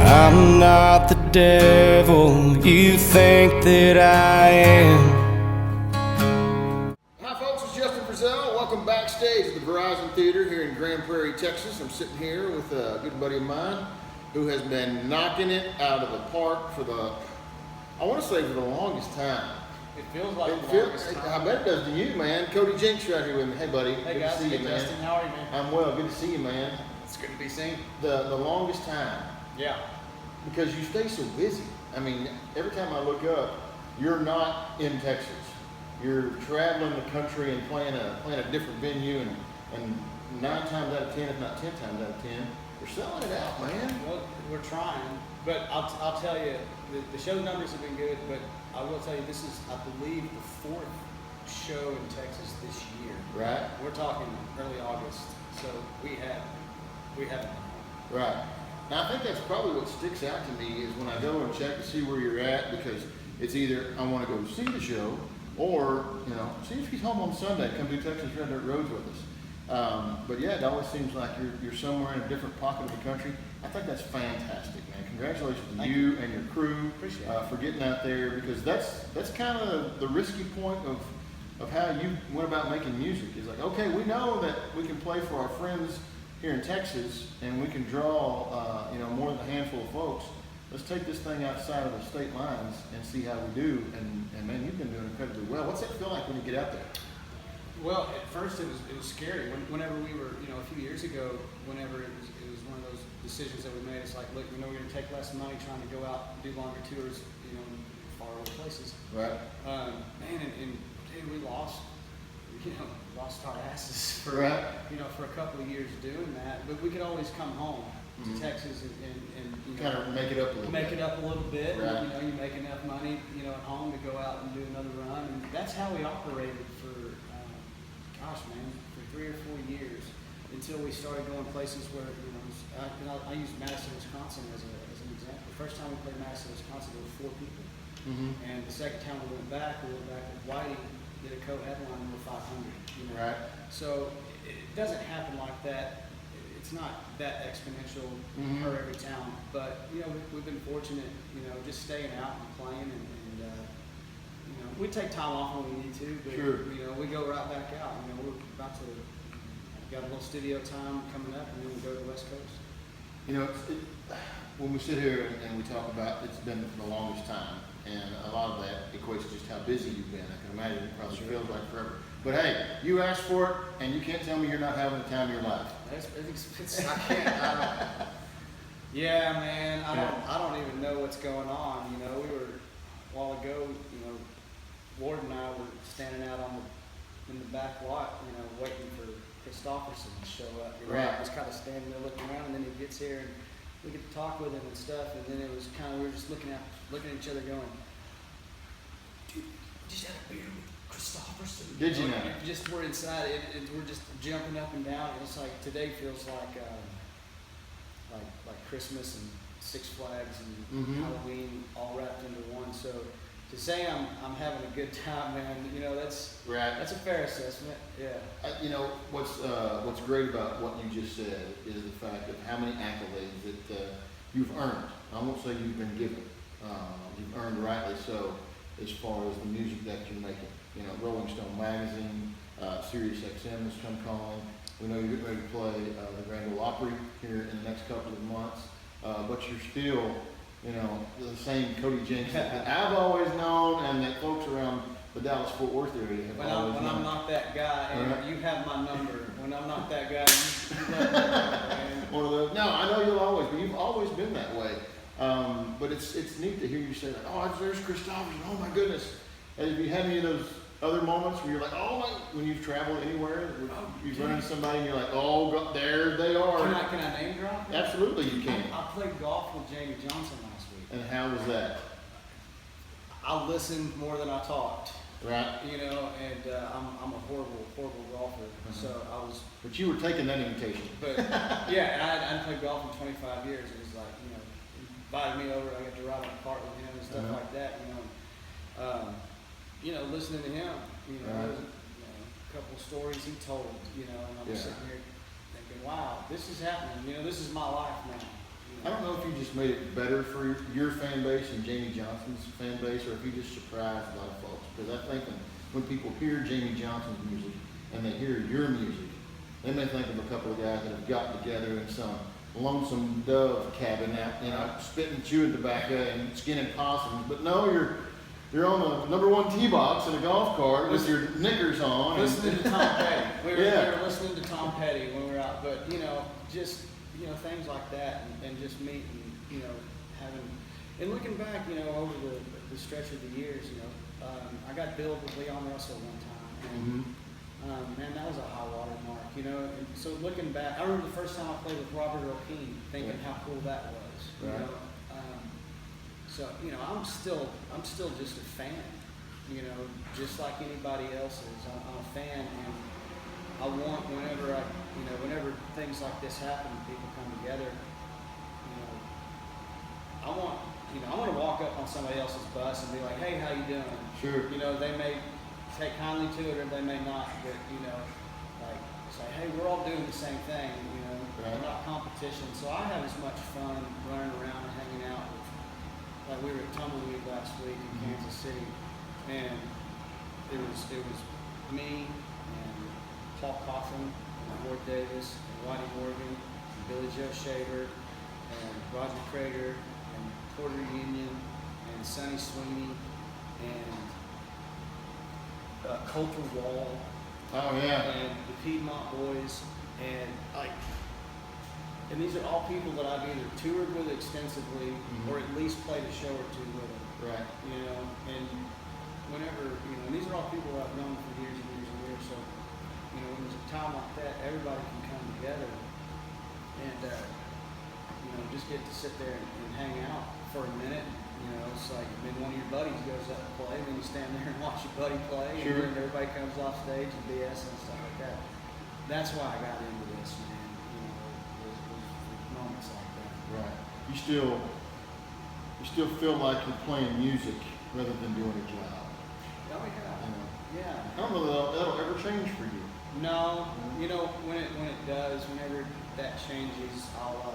I'm not the devil you think that I am. Hi folks, it's Justin Frazell. Welcome backstage at the Verizon Theater here in Grand Prairie, Texas. I'm sitting here with a good buddy of mine who has been knocking it out of the park for the, I want to say for the longest time. It feels like the longest time. I bet it does to you, man. Cody Jinks right here with me. Hey buddy, Hey good guys, to see hey you, man. Justin, how are you, man? I'm well, good to see you, man. It's good to be seen. The longest time. Yeah. Because you stay so busy. I mean, every time I look up, you're not in Texas. You're traveling the country and playing a different venue, and 9 times out of 10, if not 10 times out of 10, you're selling it out, man. Well, we're trying, but I'll tell you, the show numbers have been good, but I will tell you, this is, I believe, the 4th show in Texas this year. Right. We're talking early August, so we haven't. Right. Now, I think that's probably what sticks out to me is when I go and check to see where you're at, because it's either I want to go see the show, or, see if he's home on Sunday, come do Texas Red Dirt Roads with us. But yeah, it always seems like you're somewhere in a different pocket of the country. I think that's fantastic, man. Congratulations to you and your crew for getting out there, because that's kind of the risky point of how you went about making music. Is like, okay, we know that we can play for our friends here in Texas, and we can draw, more than a handful of folks. Let's take this thing outside of the state lines and see how we do. And man, you've been doing incredibly well. What's that feel like when you get out there? Well, at first it was scary. Whenever we were, a few years ago, whenever it was one of those decisions that we made. It's like, look, we know we're going to take less money trying to go out and do longer tours, in far away places. Right. Man, and dude, we lost our asses for right. For a couple of years doing that. But we could always come home to Texas and kind of make it up a little bit. Make it up a little bit. Right. And, you make enough money, at home to go out and do another run. And that's how we operated for, for 3 or 4 years until we started going places where, I use Madison, Wisconsin as an example. The first time we played Madison, Wisconsin, there were 4 people. Mm-hmm. And the second time we went back with Whitey, did a co-headline, and we were 500. Right. So it doesn't happen like that. It's not that exponential per every town, but we've been fortunate, just staying out and playing, and we take time off when we need to, but sure. We go right back out. We're about to got a little studio time coming up, and then we go to the West Coast. When we sit here and we talk about it's been the longest time, and a lot of that equates to just how busy you've been. I can imagine it probably feels like forever. But hey, you asked for it, and you can't tell me you're not having the time of your life. I can't. Yeah, man. I don't even know what's going on. We were a while ago. Ward and I were standing out in the back lot, waiting for Christopherson to show up. Right. Just kind of standing there looking around, and then he gets here, and we get to talk with him and stuff. And then it was we were just looking at each other, going, "Dude, just had a beer with Christopherson." Did you know? We're inside, and we're just jumping up and down. It's like today feels like Christmas and Six Flags and Halloween all wrapped into one. So to say I'm having a good time, man, that's right. That's a fair assessment. Yeah. What's great about what you just said is the fact of how many accolades that you've earned. I won't say you've been given. You've earned rightly so, as far as the music that you're making. Rolling Stone magazine, Sirius XM has come calling. We know you're getting ready to play the Grand Ole Opry here in the next couple of months, but you're still, the same Cody Jinks that I've always known, and that folks around the Dallas-Fort Worth area have always known. When I'm not that guy, and you have my number. When I'm not that guy, you let me know, man. One of those. No, I know you've always been that way. But it's neat to hear you say that. Oh, there's Christopherson. Oh my goodness. And have you had any of those other moments where you're like, when you've traveled anywhere, you've run into somebody and you're like, oh, God, there they are. Can I name drop? Absolutely, you can. I played golf with Jamie Johnson last week. And how was that? I listened more than I talked. Right. And I'm a horrible golfer. So I was. But you were taking that invitation. But yeah, I hadn't played golf in 25 years. It was like, invited me over. I got to ride on the cart with him and stuff like that. Listening to him, a couple of stories he told, and I'm sitting here thinking, wow, this is happening. This is my life now. I don't know if you just made it better for your fan base and Jamie Johnson's fan base, or if you just surprised a lot of folks. Because I think when people hear Jamie Johnson's music and they hear your music, they may think of a couple of guys that have got together in some lonesome dove cabin out, you know, spitting, chewing tobacco and skinning possums. But no, you're on the number one tee box in a golf cart with your knickers on. Listening to Tom Petty. We were listening to Tom Petty when we were out. But, you know, just, you know, things like that and just meeting, you know, having, and looking back, you know, over the stretch of the years, you know, I got billed with Leon Russell one time. And, man, that was a high water mark, you know. And so looking back, I remember the first time I played with Robert O'Keefe, thinking how cool that was, you know. So, you know, I'm still just a fan, you know, just like anybody else is. I'm a fan, and I want whenever things like this happen, people come together, you know, I want to walk up on somebody else's bus and be like, hey, how you doing? Sure. You know, they may take kindly to it or they may not, but, you know, like, say, hey, we're all doing the same thing, you know, we're not competition. So I have as much fun running around and hanging out with, like we were at Tumbleweed last week in Kansas City, and it was me and Paul Coughlin and Ward Davis and Whitey Morgan and Billy Joe Shaver and Roger Crater and Porter Union and Sonny Sweeney and Coulter Wall. Oh yeah. And the Piedmont Boys, and like, and these are all people that I've either toured with extensively or at least played a show or two with them. Right. You know, and whenever, you know, and these are all people that I've known for years and years and years. So, you know, when there's a time like that, everybody can come together and, you know, just get to sit there and hang out for a minute. You know, it's like when one of your buddies goes up to play, then you stand there and watch your buddy play, Sure. and then everybody comes off stage and BS and stuff like that. That's why I got into this, man. You know, was moments like that. Right. You still feel like you're playing music rather than doing a job. Oh yeah. You know? Yeah. I don't know that'll ever change for you. No, you know, when it does, whenever that changes, I'll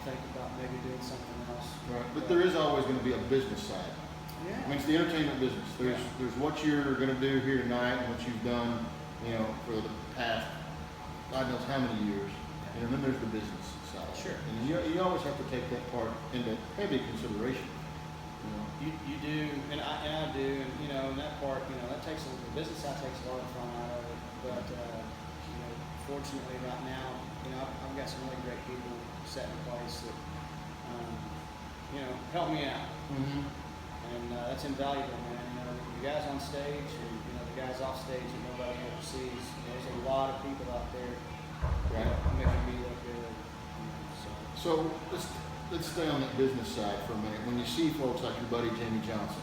think about maybe doing something else. Right. But there is always going to be a business side. Yeah. I mean, it's the entertainment business. There's what you're going to do here tonight and what you've done, you know, for the past God knows how many years. And then there's the business side. Sure. And you always have to take that part into heavy consideration. You know. You do, and I do, and you know, and that part, you know, that takes the business side takes a lot of fun out of it. But you know, fortunately, right now, you know, I've got some really great people set in place that, you know, help me out, and that's invaluable, man. You know, the guys on stage, and you know, the guys off stage that nobody ever sees. There's a lot of people out there, making me look good. You know, So let's stay on that business side for a minute. When you see folks like your buddy Jamie Johnson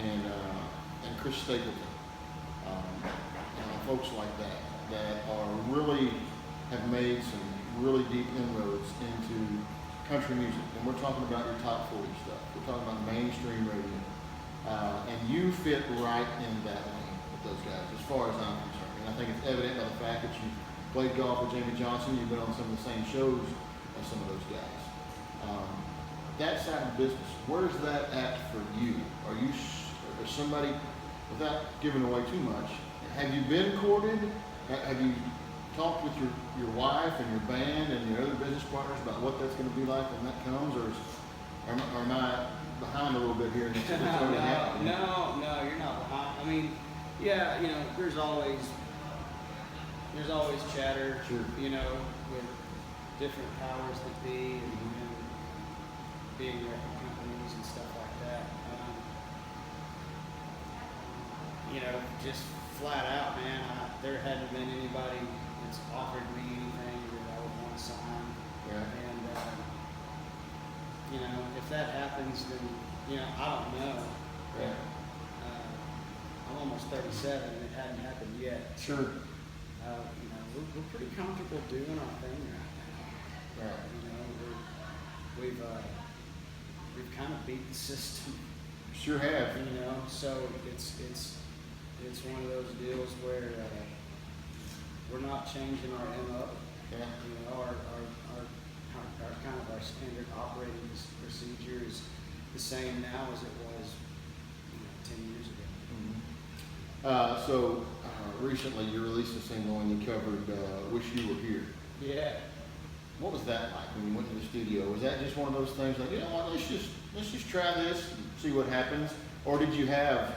and Chris Stapleton, you know, folks like that are really have made some really deep inroads into country music, and we're talking about your top 40 stuff. We're talking about mainstream radio, and you fit right in that lane with those guys, as far as I'm concerned. And I think it's evident by the fact that you played golf with Jamie Johnson. You've been on some of the same shows as some of those guys. That side of business, where's that at for you? Are you or somebody, without giving away too much, have you been courted? Have you talked with your wife and your band and your other business partners about what that's going to be like when that comes, or am I behind a little bit here? And it's already happening? No, you're not behind. I mean, yeah, you know, there's always chatter, Sure. you know, with different powers that be and being record companies and stuff like that. You know, just flat out, man, there hadn't been anybody that's offered me anything that I would want to sign. Yeah. And, you know, if that happens, then, you know, I don't know. Yeah. I'm almost 37 and it hadn't happened yet. Sure. You know, we're pretty comfortable doing our thing right now. Right. You know, we've kind of beat the system. Sure have. You know, so it's one of those deals where we're not changing our MO. Yeah. You know, our our standard operating procedure is the same now as it was 10 years ago. So recently you released a single and you covered "Wish You Were Here." Yeah. What was that like when you went to the studio? Was that just one of those things like, you know what, let's just try this and see what happens, or did you have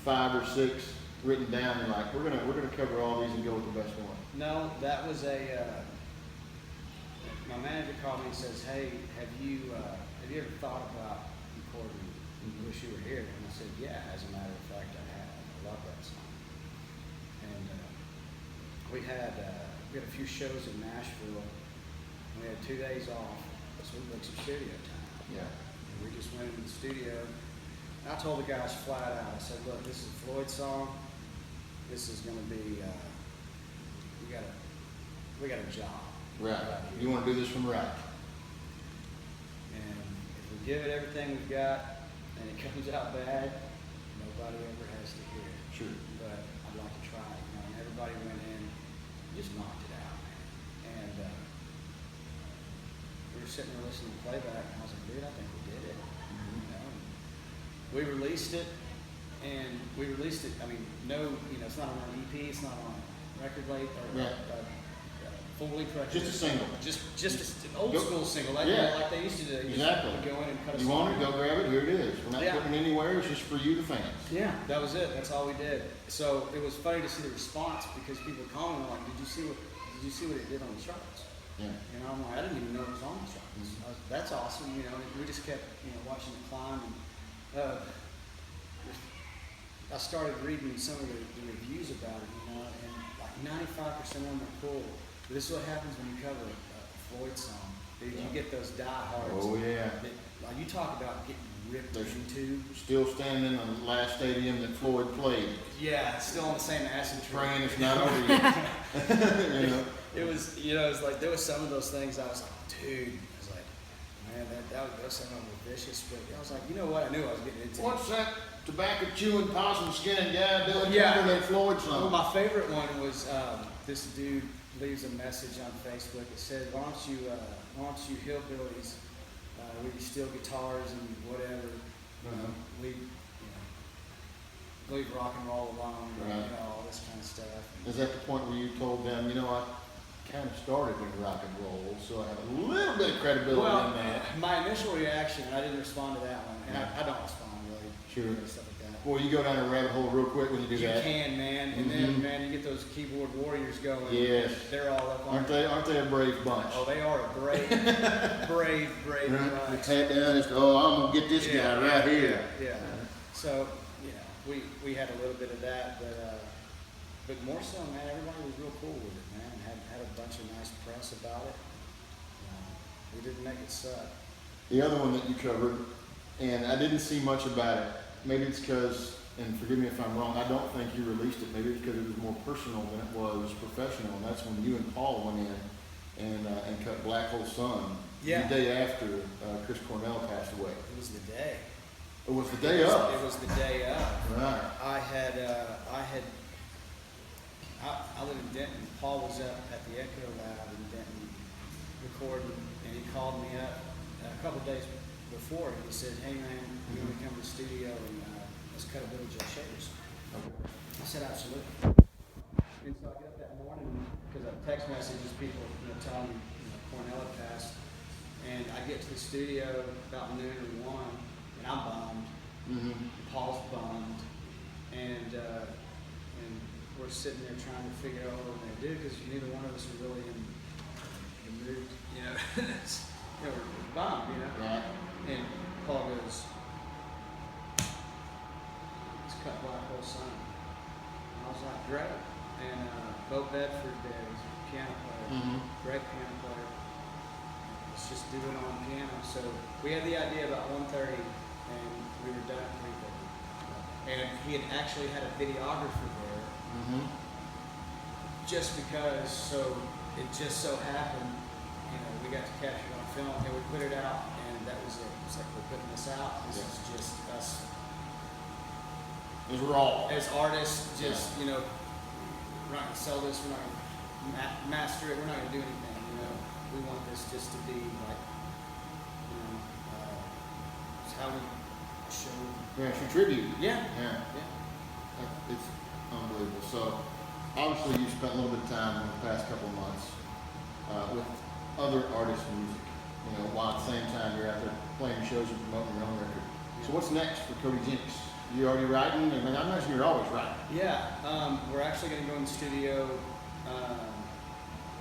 5 or 6 written down and like we're gonna cover all these and go with the best one? No, that was my manager called me and says, "Hey, have you ever thought about recording Wish You Were Here?" And I said, "Yeah, as a matter of fact, I have. I love that song." And we had a few shows in Nashville. We had 2 days off, so we booked some studio time. Yeah. And we just went into the studio. And I told the guys flat out, I said, "Look, this is a Floyd song. This is going to be, we got a job. Right. You want to do this from right. And if we give it everything we've got and it comes out bad, nobody ever has to hear it. Sure. But I'd like to try it. And everybody went in and just knocked it out, man. And we were sitting there listening to playback, and I was like, dude, I think we did it. We released it, and I mean, it's not on an EP, it's not on a record label, or fully production. Just a single. Just an old school single, like they used to do. Exactly. Just go in and cut a You song. want it, go grab it, here it is. We're not putting it anywhere, it's just for you, the fans. Yeah, that was it. That's all we did. So it was funny to see the response because people calling me like, did you see what it did on the charts? Yeah. I'm like, I didn't even know it was on the charts. That's awesome. We just kept watching it climb. And I started reading some of the reviews about it, and like 95% of them are cool. But this is what happens when you cover a Floyd song. Dude, you get those diehards. Oh yeah. Like you talk about getting ripped into. Still standing in the last stadium that Floyd played. Yeah, it's still on the same acid tree. Praying it's not over yet. It was, it was like, there was some of those things I was like, dude, I was like, man, that was something vicious, but I was like, you know what, I knew I was getting into. What's that tobacco chewing, possum skinning guy doing covering that Floyd song? Well, my favorite one was, this dude leaves a message on Facebook. It said, why don't you hillbillies, we steal guitars and whatever, leave rock and roll alone, all this kind of stuff. Is that the point where you told them, I kind of started in rock and roll, so I have a little bit of credibility in that? My initial reaction, I didn't respond to that one, and I don't respond really. Sure. Stuff like that. Well, you go down a rabbit hole real quick when you do that. You can, man, and then man, you get those keyboard warriors going. Yes. They're all up on. Aren't they a brave bunch? Oh, they are a brave, brave bunch. Head down, I'm gonna get this guy right here. Yeah. So, we had a little bit of that, but more so, man, everybody was real cool with it, man. Had a bunch of nice press about it. We didn't make it suck. The other one that you covered, and I didn't see much about it. Maybe it's because, and forgive me if I'm wrong, I don't think you released it. Maybe it's because it was more personal than it was professional, and that's when you and Paul went in and cut Black Hole Sun the day after Chris Cornell passed away. It was the day. It was the day of. It was the day of. Right. I live in Denton. Paul was up at the Echo Lab in Denton recording, and he called me up a couple of days before, and he said, "Hey man, you want to come to the studio and let's cut a little Joe Shakers?" I said, "Absolutely." And so I get up that morning because I text messages people, telling me Cornell had passed, and I get to the studio about noon or 1, and I'm bummed. Paul's bummed, and we're sitting there trying to figure out what we're going to do because neither one of us are really in the mood, we're bummed, Right. And Paul goes, "Let's cut Black Hole Sun." And I was like, "Great." And Bo Bedford there, he's a piano player, great piano player. Let's just do it on piano. So we had the idea about 1:30, and we were done at 3:30. And he had actually had a videographer there. Just because, so it just so happened, we got to capture it on film, and we put it out, and that was it. It's like, we're putting this out. This is just us. It was raw. As artists, we're not going to sell this, we're not going to master it, we're not going to do anything, we want this just to be like, it's how we show. Yeah, it's your tribute. Yeah. Yeah. It's unbelievable. So, obviously, you spent a little bit of time in the past couple of months with other artists' music. You know, while at the same time you're out there playing shows and promoting your own record. So, what's next for Cody Jinks? You already writing? I mean, I'm not sure you're always writing. Yeah, we're actually going to go in the studio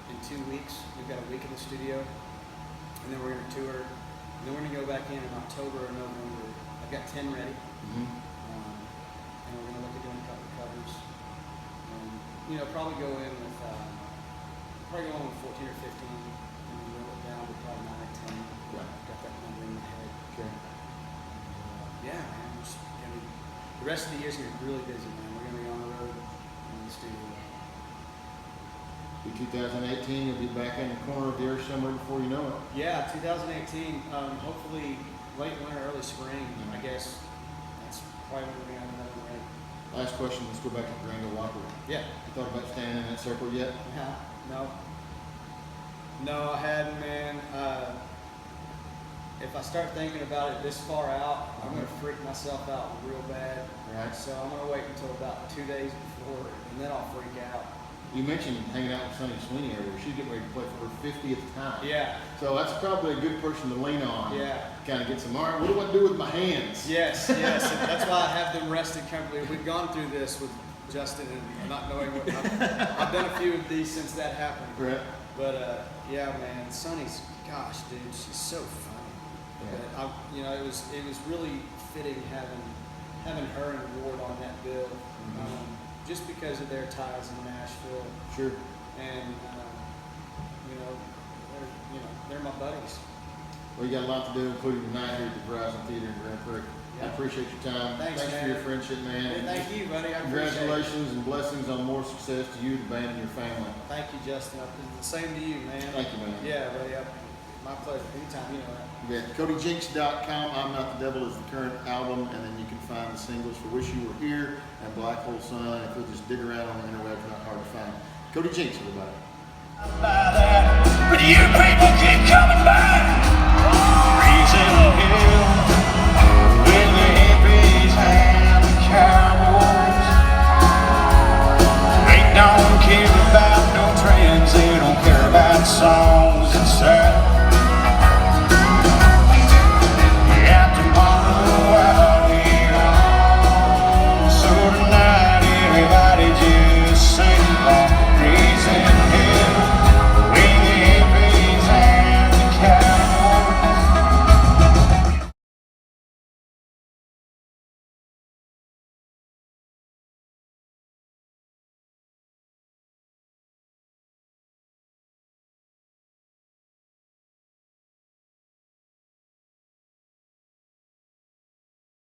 in 2 weeks. We've got a week in the studio, and then we're going to tour. And then we're going to go back in October or November. I've got 10 ready, and we're going to look at doing a couple of covers. Probably go in with 14 or 15, and then roll it down to probably 9 or 10. Right. Got that number in my head. Okay. Yeah, man. The rest of the year's gonna be really busy, man. We're gonna be on the road in the studio. Be 2018, you'll be back in the corner of the earth somewhere before you know it. Yeah, 2018. Hopefully late winter, early spring. I guess that's probably when we're gonna have another rain. Last question. Let's go back to Grand Ole Opry. Yeah. You thought about standing in that circle yet? Yeah. No, I hadn't, man. If I start thinking about it this far out, I'm gonna freak myself out real bad. Right. So I'm gonna wait until about 2 days before, and then I'll freak out. You mentioned hanging out with Sonny Sweeney earlier. She's getting ready to play for her 50th time. Yeah. So that's probably a good person to lean on. Yeah. Kind of get some, all right, what do I do with my hands? Yes. And that's why I have them rested comfortably. We've gone through this with Justin and not knowing what I've done a few of these since that happened. Right. But yeah, man, Sonny's, gosh, dude, she's so funny. Yeah. But it was really fitting having her and Ward on that bill, just because of their ties in Nashville. Sure. And they're my buddies. Well, you got a lot to do, including tonight here at the Verizon Theater in Grand Prairie. I appreciate your time. Thanks for man. your friendship, man. Hey, thank you, buddy. I appreciate it. Congratulations and blessings on more success to you, the band, and your family. Thank you, Justin. The same to you, man. Thank you, man. Yeah, buddy. My pleasure. Anytime, you know that. Yeah, CodyJinks.com. I'm Not the Devil is the current album, and then you can find the singles for Wish You Were Here and Black Hole Sun. If you'll just dig around on the interwebs, not hard to find. Cody Jinks, everybody. But you people keep coming back.